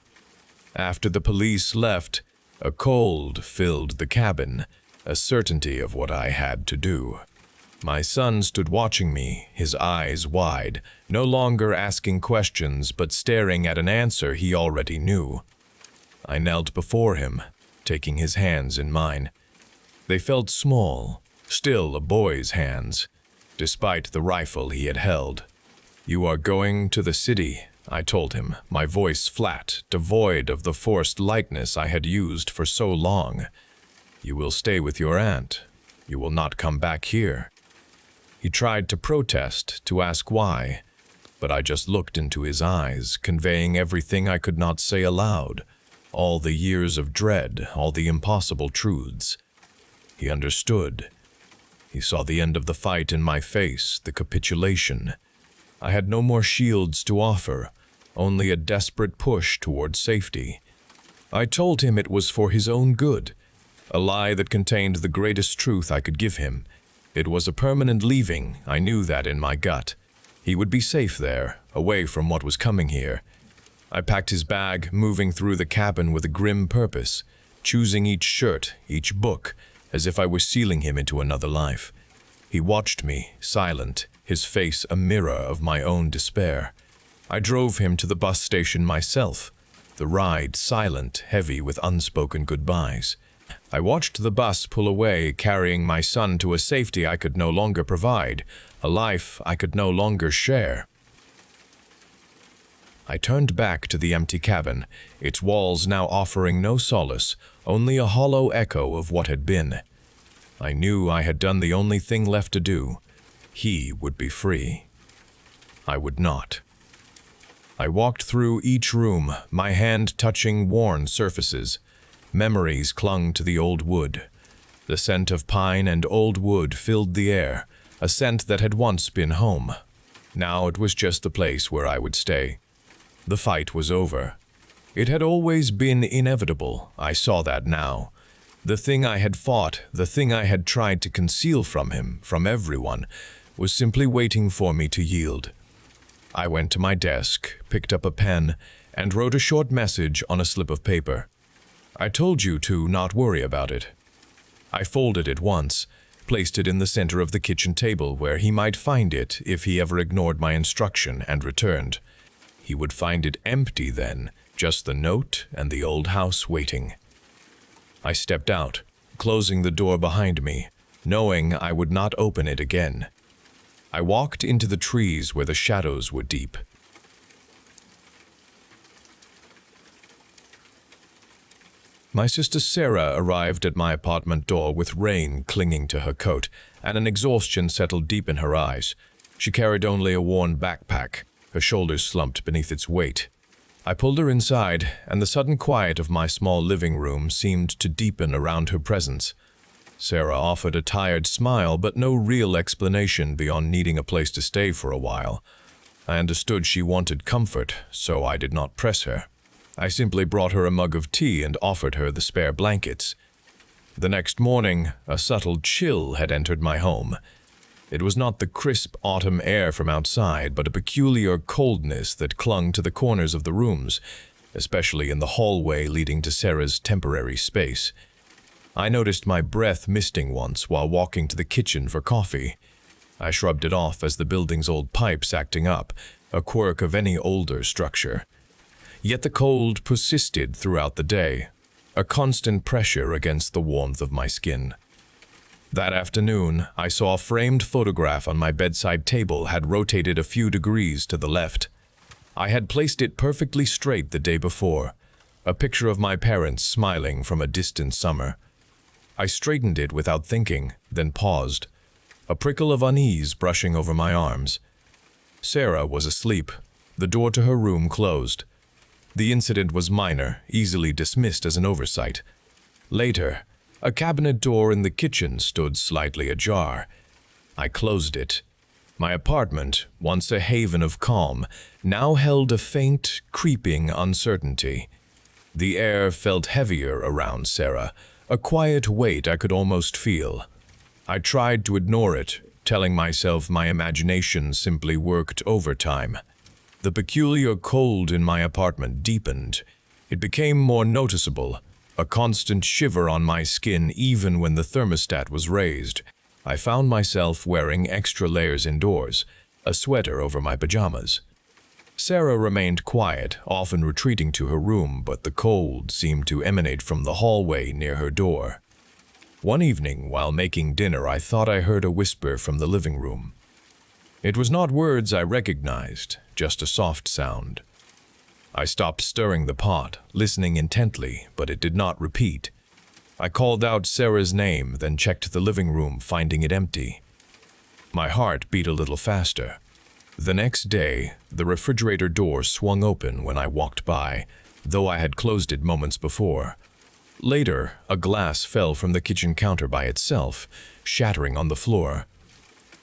Speaker 1: After the police left, a cold filled the cabin, a certainty of what I had to do. My son stood watching me, his eyes wide, no longer asking questions but staring at an answer he already knew. I knelt before him, taking his hands in mine. They felt small, still a boy's hands, despite the rifle he had held. "You are going to the city," I told him, my voice flat, devoid of the forced lightness I had used for so long. "You will stay with your aunt. You will not come back here." He tried to protest, to ask why, but I just looked into his eyes, conveying everything I could not say aloud, all the years of dread, all the impossible truths. He understood. He saw the end of the fight in my face, the capitulation. I had no more shields to offer, only a desperate push toward safety. I told him it was for his own good, a lie that contained the greatest truth I could give him. It was a permanent leaving, I knew that in my gut. He would be safe there, away from what was coming here. I packed his bag, moving through the cabin with a grim purpose, choosing each shirt, each book, as if I were sealing him into another life. He watched me, silent, his face a mirror of my own despair. I drove him to the bus station myself, the ride silent, heavy with unspoken goodbyes. I watched the bus pull away, carrying my son to a safety I could no longer provide, a life I could no longer share. I turned back to the empty cabin, its walls now offering no solace, only a hollow echo of what had been. I knew I had done the only thing left to do. He would be free. I would not. I walked through each room, my hand touching worn surfaces. Memories clung to the old wood. The scent of pine and old wood filled the air, a scent that had once been home. Now it was just the place where I would stay. The fight was over. It had always been inevitable, I saw that now. The thing I had fought, the thing I had tried to conceal from him, from everyone, was simply waiting for me to yield. I went to my desk, picked up a pen, and wrote a short message on a slip of paper. I told you to not worry about it. I folded it once, placed it in the center of the kitchen table where he might find it if he ever ignored my instruction and returned. He would find it empty then, just the note and the old house waiting. I stepped out, closing the door behind me, knowing I would not open it again. I walked into the trees where the shadows were deep. My sister Sarah arrived at my apartment door with rain clinging to her coat, and an exhaustion settled deep in her eyes. She carried only a worn backpack, her shoulders slumped beneath its weight. I pulled her inside, and the sudden quiet of my small living room seemed to deepen around her presence. Sarah offered a tired smile, but no real explanation beyond needing a place to stay for a while. I understood she wanted comfort, so I did not press her. I simply brought her a mug of tea and offered her the spare blankets. The next morning, a subtle chill had entered my home. It was not the crisp autumn air from outside, but a peculiar coldness that clung to the corners of the rooms, especially in the hallway leading to Sarah's temporary space. I noticed my breath misting once while walking to the kitchen for coffee. I shrugged it off as the building's old pipes acting up, a quirk of any older structure. Yet the cold persisted throughout the day, a constant pressure against the warmth of my skin. That afternoon, I saw a framed photograph on my bedside table had rotated a few degrees to the left. I had placed it perfectly straight the day before, a picture of my parents smiling from a distant summer. I straightened it without thinking, then paused, a prickle of unease brushing over my arms. Sarah was asleep, the door to her room closed. The incident was minor, easily dismissed as an oversight. Later, a cabinet door in the kitchen stood slightly ajar. I closed it. My apartment, once a haven of calm, now held a faint, creeping uncertainty. The air felt heavier around Sarah, a quiet weight I could almost feel. I tried to ignore it, telling myself my imagination simply worked overtime. The peculiar cold in my apartment deepened. It became more noticeable, a constant shiver on my skin even when the thermostat was raised. I found myself wearing extra layers indoors, a sweater over my pajamas. Sarah remained quiet, often retreating to her room, but the cold seemed to emanate from the hallway near her door. One evening, while making dinner, I thought I heard a whisper from the living room. It was not words I recognized, just a soft sound. I stopped stirring the pot, listening intently, but it did not repeat. I called out Sarah's name, then checked the living room, finding it empty. My heart beat a little faster. The next day, the refrigerator door swung open when I walked by, though I had closed it moments before. Later, a glass fell from the kitchen counter by itself, shattering on the floor.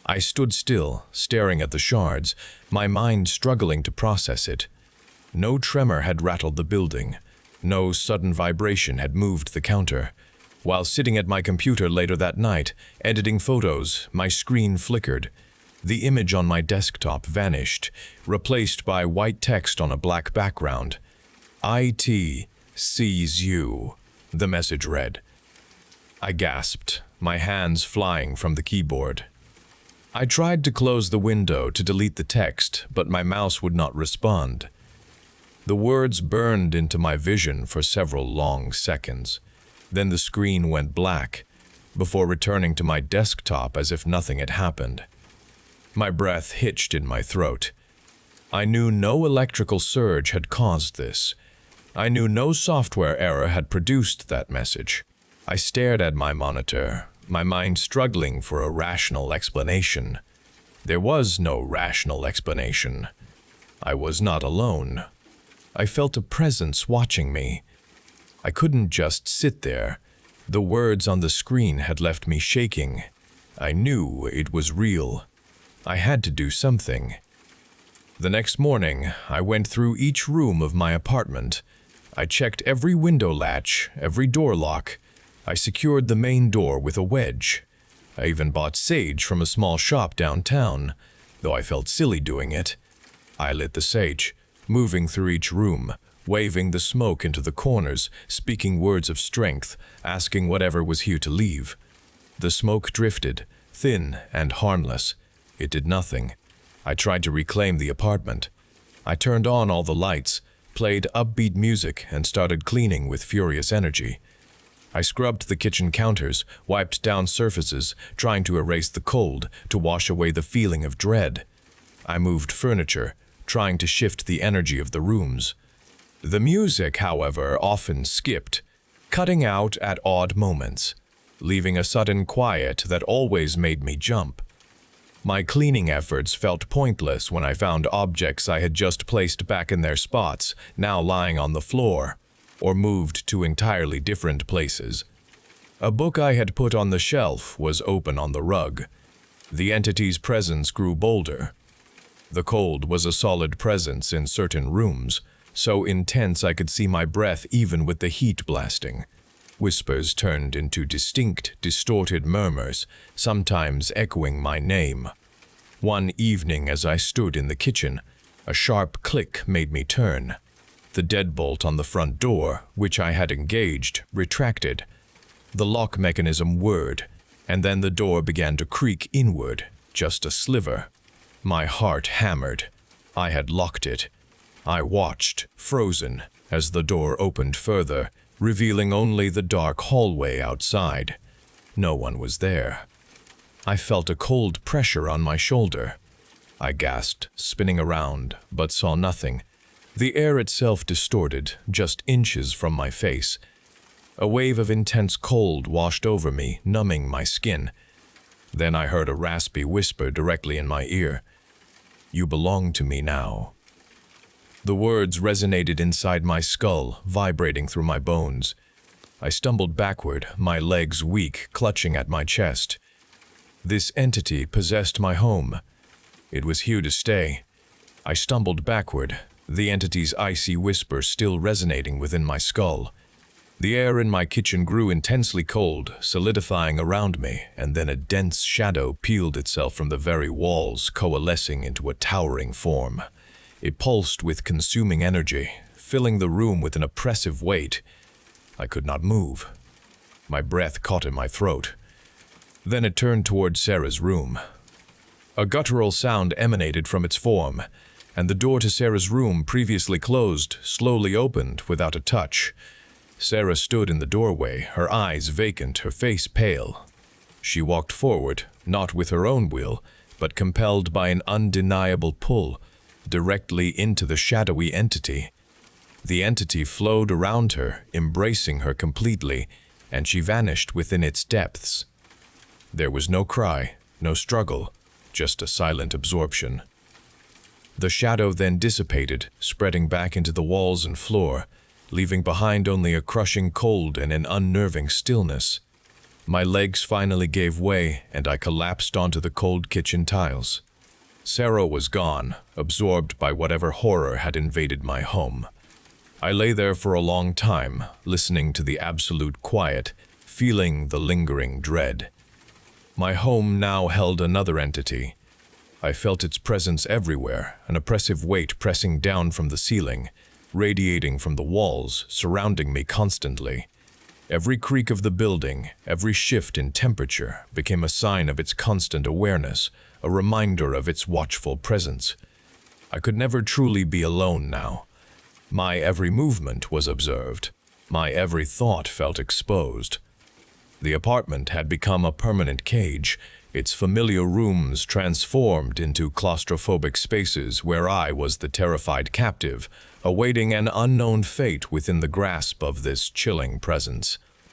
Speaker 1: I stood still, staring at the shards, my mind struggling to process it. No tremor had rattled the building. No sudden vibration had moved the counter. While sitting at my computer later that night, editing photos, my screen flickered. The image on my desktop vanished, replaced by white text on a black background. "IT sees you," the message read. I gasped, my hands flying from the keyboard. I tried to close the window to delete the text, but my mouse would not respond. The words burned into my vision for several long seconds. Then the screen went black, before returning to my desktop as if nothing had happened. My breath hitched in my throat. I knew no electrical surge had caused this. I knew no software error had produced that message. I stared at my monitor, my mind struggling for a rational explanation. There was no rational explanation. I was not alone. I felt a presence watching me. I couldn't just sit there. The words on the screen had left me shaking. I knew it was real. I had to do something. The next morning, I went through each room of my apartment. I checked every window latch, every door lock. I secured the main door with a wedge. I even bought sage from a small shop downtown, though I felt silly doing it. I lit the sage, moving through each room, waving the smoke into the corners, speaking words of strength, asking whatever was here to leave. The smoke drifted, thin and harmless. It did nothing. I tried to reclaim the apartment. I turned on all the lights, played upbeat music, and started cleaning with furious energy. I scrubbed the kitchen counters, wiped down surfaces, trying to erase the cold, to wash away the feeling of dread. I moved furniture, trying to shift the energy of the rooms. The music, however, often skipped, cutting out at odd moments, leaving a sudden quiet that always made me jump. My cleaning efforts felt pointless when I found objects I had just placed back in their spots, now lying on the floor, or moved to entirely different places. A book I had put on the shelf was open on the rug. The entity's presence grew bolder. The cold was a solid presence in certain rooms, so intense I could see my breath even with the heat blasting. Whispers turned into distinct, distorted murmurs, sometimes echoing my name. One evening as I stood in the kitchen, a sharp click made me turn. The deadbolt on the front door, which I had engaged, retracted. The lock mechanism whirred, and then the door began to creak inward, just a sliver. My heart hammered. I had locked it. I watched, frozen, as the door opened further, revealing only the dark hallway outside. No one was there. I felt a cold pressure on my shoulder. I gasped, spinning around, but saw nothing. The air itself distorted, just inches from my face. A wave of intense cold washed over me, numbing my skin. Then I heard a raspy whisper directly in my ear. "You belong to me now." The words resonated inside my skull, vibrating through my bones. I stumbled backward, my legs weak, clutching at my chest. This entity possessed my home. It was here to stay. I stumbled backward, the entity's icy whisper still resonating within my skull. The air in my kitchen grew intensely cold, solidifying around me, and then a dense shadow peeled itself from the very walls, coalescing into a towering form. It pulsed with consuming energy, filling the room with an oppressive weight. I could not move. My breath caught in my throat. Then it turned toward Sarah's room. A guttural sound emanated from its form, and the door to Sarah's room, previously closed, slowly opened without a touch. Sarah stood in the doorway, her eyes vacant, her face pale. She walked forward, not with her own will, but compelled by an undeniable pull, directly into the shadowy entity. The entity flowed around her, embracing her completely, and she vanished within its depths. There was no cry, no struggle, just a silent absorption. The shadow then dissipated, spreading back into the walls and floor, leaving behind only a crushing cold and an unnerving stillness. My legs finally gave way, and I collapsed onto the cold kitchen tiles. Sarah was gone, absorbed by whatever horror had invaded my home. I lay there for a long time, listening to the absolute quiet, feeling the lingering dread. My home now held another entity. I felt its presence everywhere, an oppressive weight pressing down from the ceiling, radiating from the walls, surrounding me constantly. Every creak of the building, every shift in temperature became a sign of its constant awareness, a reminder of its watchful presence. I could never truly be alone now. My every movement was observed. My every thought felt exposed. The apartment had become a permanent cage, its familiar rooms transformed into claustrophobic spaces where I was the terrified captive, awaiting an unknown fate within the grasp of this chilling presence.